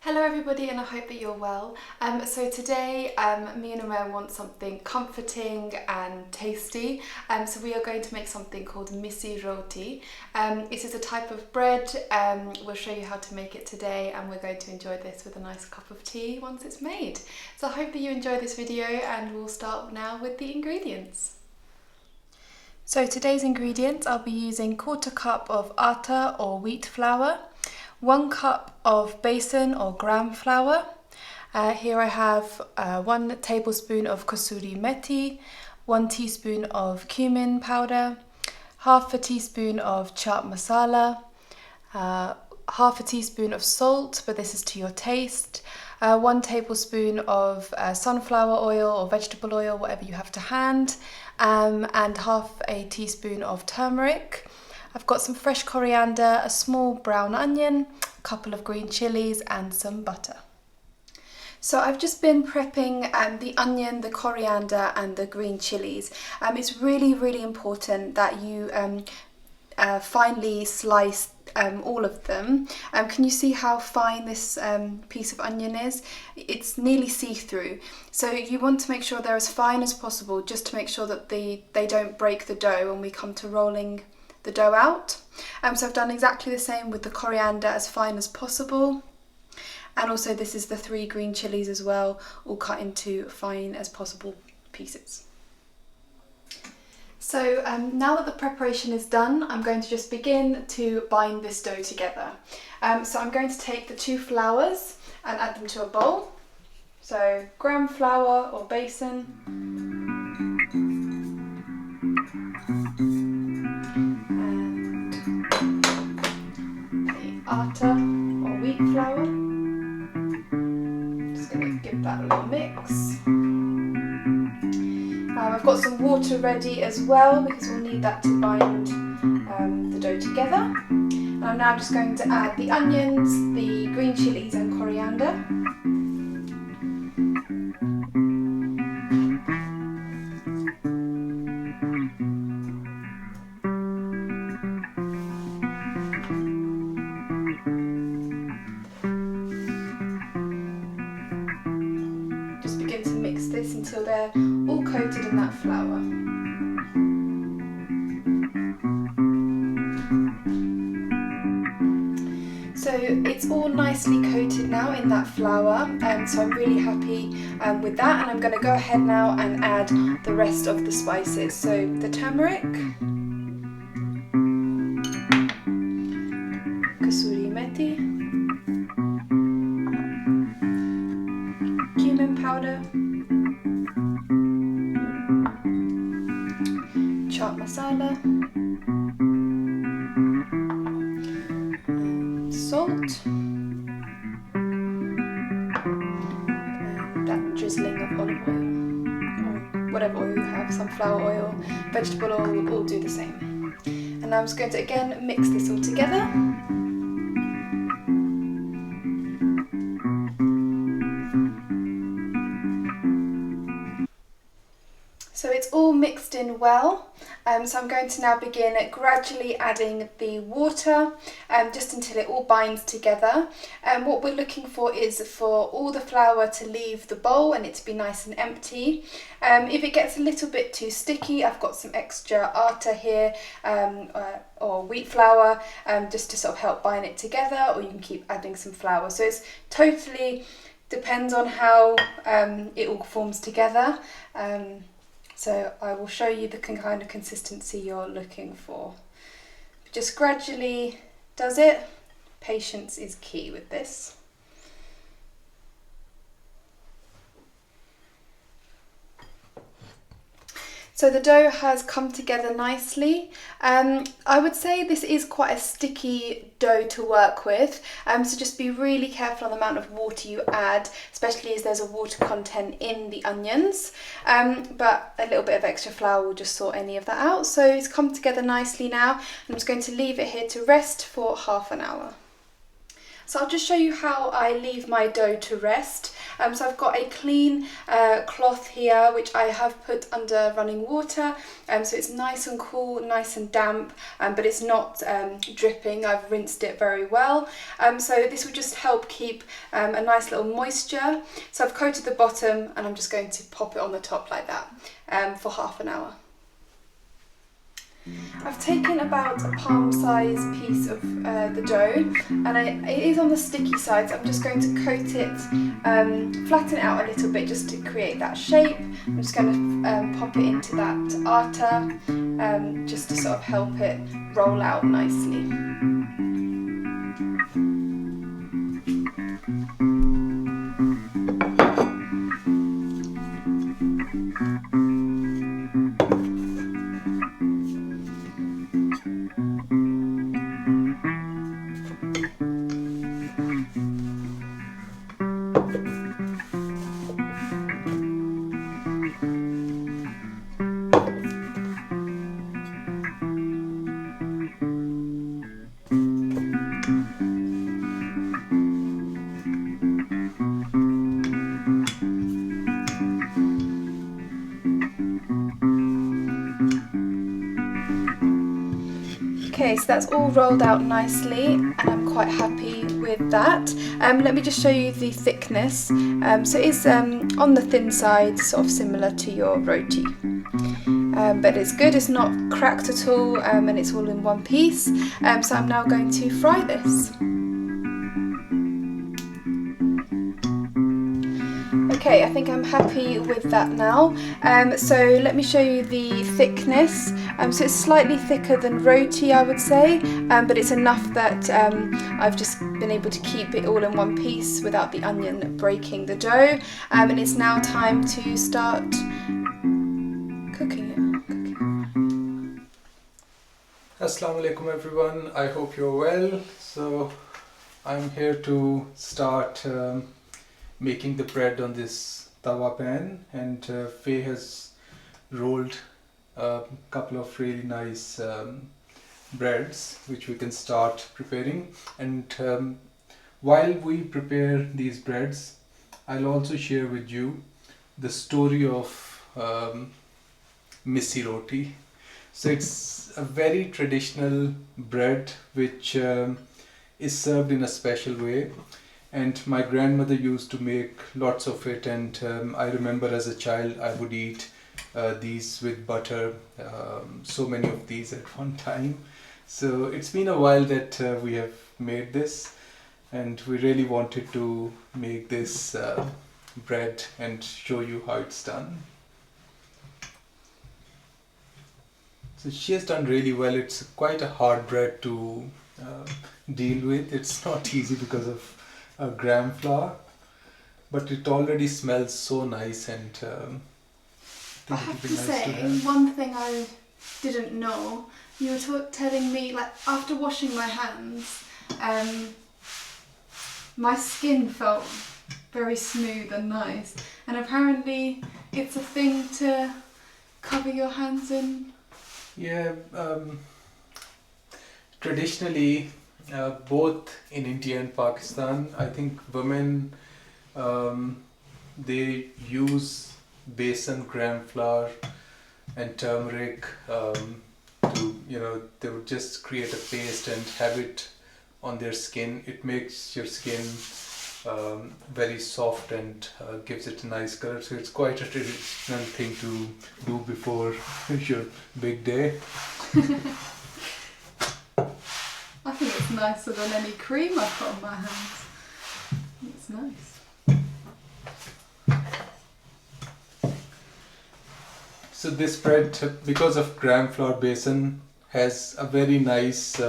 Hello everybody, and I hope that you're well. So today me and Umair want something comforting and tasty. So we are going to make something called Missi Roti. This is a type of bread. We'll show you how to make it today, and we're going to enjoy this with a nice cup of tea once it's made. So I hope that you enjoy this video, and we'll start now with the ingredients. So today's ingredients, I'll be using 1/4 cup of Atta or wheat flour, 1 cup of Besan or gram flour. Here I have 1 tablespoon of Kasuri Methi, 1 teaspoon of Cumin powder, half a teaspoon of Chaat masala, half a teaspoon of salt, but this is to your taste, 1 tablespoon of sunflower oil or vegetable oil, whatever you have to hand, and half a teaspoon of turmeric. I've got some fresh coriander, a small brown onion, a couple of green chillies, and some butter. So I've just been prepping the onion, the coriander, and the green chillies. It's really important that you finely slice all of them. Can you see how fine this piece of onion is? It's nearly see-through. So you want to make sure they're as fine as possible, just to make sure that they don't break the dough when we come to rolling the dough out. So I've done exactly the same with the coriander, as fine as possible. And also this is the 3 green chillies as well, all cut into fine as possible pieces. So now that the preparation is done, I'm going to just begin to bind this dough together. So I'm going to take the 2 flours and add them to a bowl. So gram flour or Besan, Atta or wheat flour. Just going to give that a little mix. I've got some water ready as well, because we'll need that to bind the dough together. And I'm now just going to add the onions, the green chillies and coriander. This until they're all coated in that flour. So it's all nicely coated now in that flour, so I'm really happy with that, and I'm going to go ahead now and add the rest of the spices. So the turmeric, Kasuri Methi, Cumin powder, Chaat masala, salt, and that drizzling of olive oil, or whatever oil you have, sunflower oil, vegetable oil will all do the same. And I'm just going to again mix this all together. So it's all mixed in well, so I'm going to now begin gradually adding the water, just until it all binds together. What we're looking for is for all the flour to leave the bowl and it to be nice and empty. If it gets a little bit too sticky, I've got some extra Atta here, or wheat flour, just to sort of help bind it together, or you can keep adding some flour. So it's totally depends on how it all forms together. So I will show you the kind of consistency you're looking for. Just gradually does it. Patience is key with this. So the dough has come together nicely. I would say this is quite a sticky dough to work with, so just be really careful on the amount of water you add, especially as there's a water content in the onions, but a little bit of extra flour will just sort any of that out. So it's come together nicely now. I'm just going to leave it here to rest for half an hour. So I'll just show you how I leave my dough to rest. So I've got a clean cloth here which I have put under running water, so it's nice and cool, nice and damp, but it's not dripping. I've rinsed it very well, so this will just help keep a nice little moisture. So I've coated the bottom and I'm just going to pop it on the top like that for half an hour. I've taken about a palm-sized piece of the dough, and it is on the sticky side, so I'm just going to coat it, flatten it out a little bit just to create that shape. I'm just going to pop it into that atta, just to sort of help it roll out nicely. Okay, so that's all rolled out nicely and I'm quite happy with that. Let me just show you the thickness. So it's on the thin side, sort of similar to your roti. But it's good, it's not cracked at all, and it's all in one piece. So I'm now going to fry this. Okay, I think I'm happy with that now. So let me show you the thickness. So it's slightly thicker than roti, I would say, but it's enough that I've just been able to keep it all in one piece without the onion breaking the dough. And it's now time to start cooking it. Assalamu alaikum everyone, I hope you're well. So I'm here to start making the bread on this tawa pan, and Faye has rolled a couple of really nice breads which we can start preparing. And while we prepare these breads, I'll also share with you the story of Missi Roti. So it's a very traditional bread which is served in a special way, and my grandmother used to make lots of it, and I remember as a child I would eat these with butter, so many of these at one time. So it's been a while that we have made this, and we really wanted to make this bread and show you how it's done. So she has done really well. It's quite a hard bread to deal with. It's not easy because of gram flour, but it already smells so nice, and I have to say, one thing I didn't know, you were telling me, like, after washing my hands, my skin felt very smooth and nice, and apparently it's a thing to cover your hands in. Yeah, traditionally, both in India and Pakistan, I think women, they use besan, gram flour and turmeric to, they would just create a paste and have it on their skin. It makes your skin very soft and gives it a nice color. So it's quite a traditional thing to do before your big day. I think it's nicer than any cream I've got on my hands. It's nice. So this bread, because of gram flour besan, has a very nice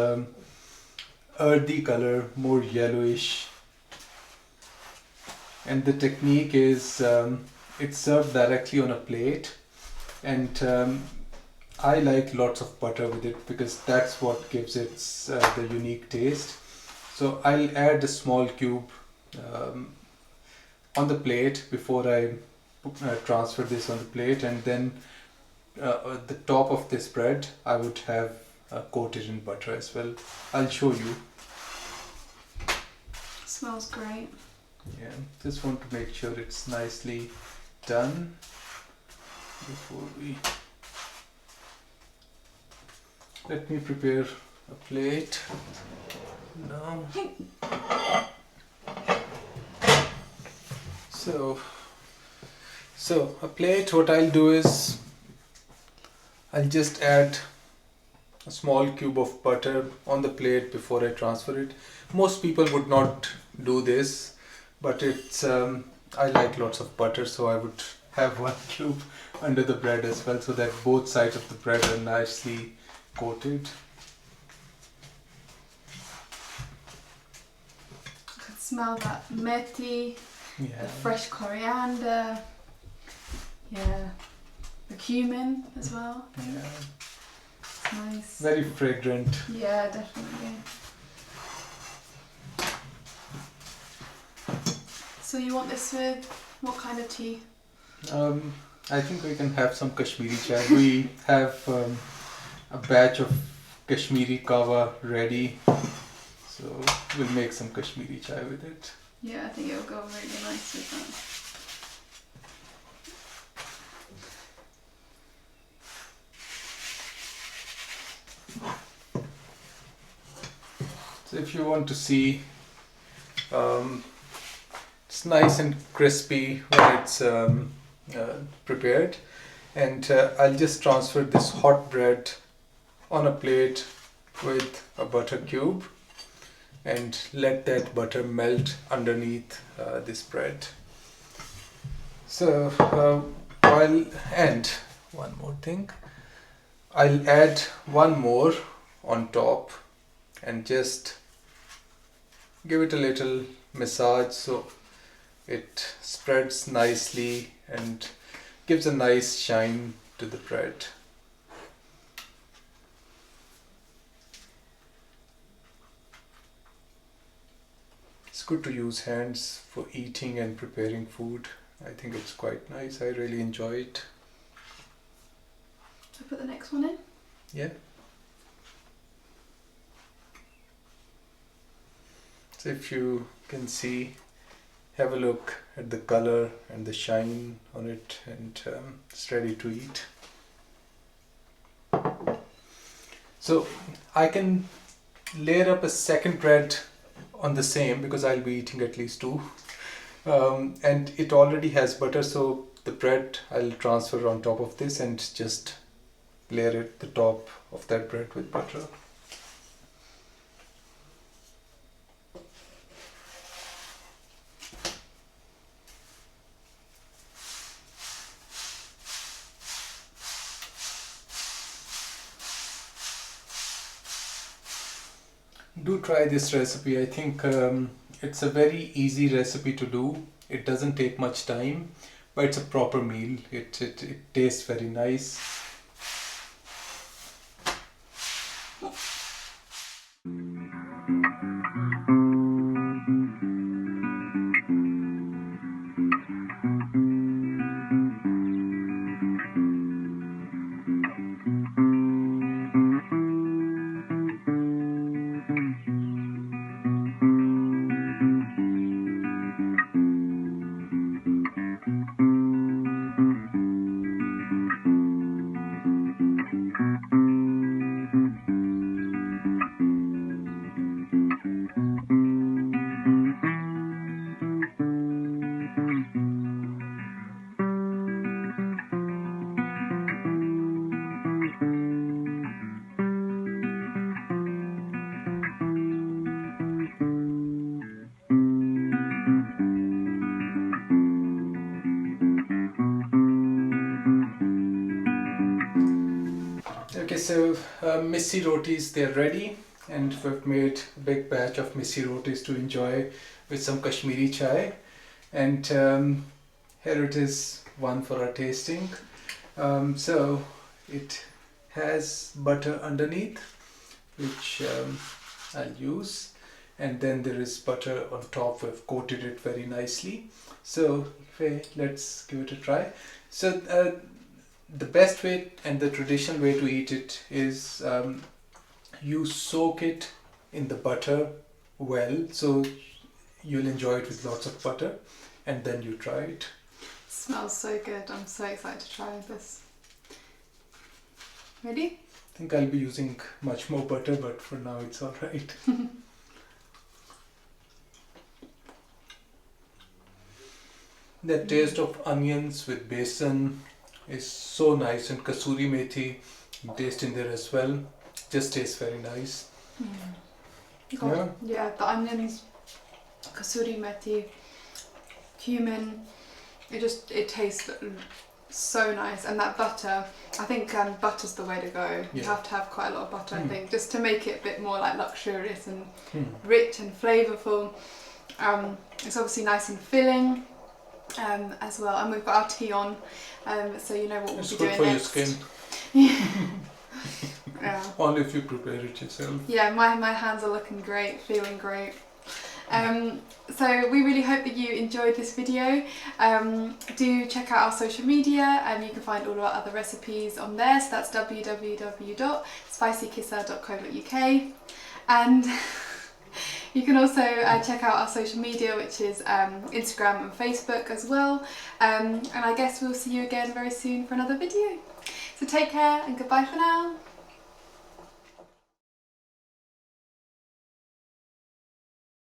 earthy color, more yellowish. And the technique is it's served directly on a plate, and I like lots of butter with it because that's what gives it the unique taste. So I'll add a small cube on the plate before I transfer this on the plate, and then the top of this bread I would have coated in butter as well. I'll show you. Smells great. Yeah, just want to make sure it's nicely done before we... Let me prepare a plate now. So a plate, what I'll do is I'll just add a small cube of butter on the plate before I transfer it. Most people would not do this, but it's I like lots of butter, so I would have one cube under the bread as well, so that both sides of the bread are nicely coated. I can smell that methi, Yeah. the fresh coriander, yeah, the cumin as well. Yeah. It's nice. Very fragrant. Yeah, definitely. So you want this with what kind of tea? I think we can have some Kashmiri chai. We have a batch of Kashmiri kava ready, so we'll make some Kashmiri chai with it. Yeah, I think it'll go really nice with that. So if you want to see, it's nice and crispy when it's prepared, and I'll just transfer this hot bread on a plate with a butter cube and let that butter melt underneath this bread. So and one more thing, I'll add one more on top and just give it a little massage so it spreads nicely and gives a nice shine to the bread. It's good to use hands for eating and preparing food. I think it's quite nice. I really enjoy it. So put the next one in? Yeah. So if you can see, have a look at the color and the shine on it, and it's ready to eat. So I can layer up a second bread on the same because I'll be eating at least two. And it already has butter, so the bread I'll transfer on top of this and just layer it the top of that bread with butter. Do try this recipe. I think it's a very easy recipe to do. It doesn't take much time, but it's a proper meal. It tastes very nice. Okay, so Missi Rotis, they're ready, and we've made a big batch of Missi Rotis to enjoy with some Kashmiri chai. And here it is, one for our tasting. So it has butter underneath, which I'll use, and then there is butter on top. We've coated it very nicely. So let's give it a try. So the best way and the traditional way to eat it is you soak it in the butter well. So you'll enjoy it with lots of butter, and then you try it. Smells so good. I'm so excited to try this. Ready? I think I'll be using much more butter, but for now it's all right. The taste of onions with besan is so nice, and Kasuri Methi taste in there as well. Just tastes very nice. Yeah. Yeah, the onions, Kasuri Methi, Cumin, it tastes so nice. And that butter, I think butter's the way to go. You have to have quite a lot of butter, I think, just to make it a bit more like luxurious and rich and flavourful. It's obviously nice and filling as well. And we've got our tea on, so you know what we'll be doing next. It's good for your skin. Yeah. Only if you prepare it yourself. Yeah, my hands are looking great, feeling great. So we really hope that you enjoyed this video. Do check out our social media, and you can find all of our other recipes on there. So that's www.spicykissa.co.uk, and you can also check out our social media, which is Instagram and Facebook as well. And I guess we'll see you again very soon for another video. So take care and goodbye for now.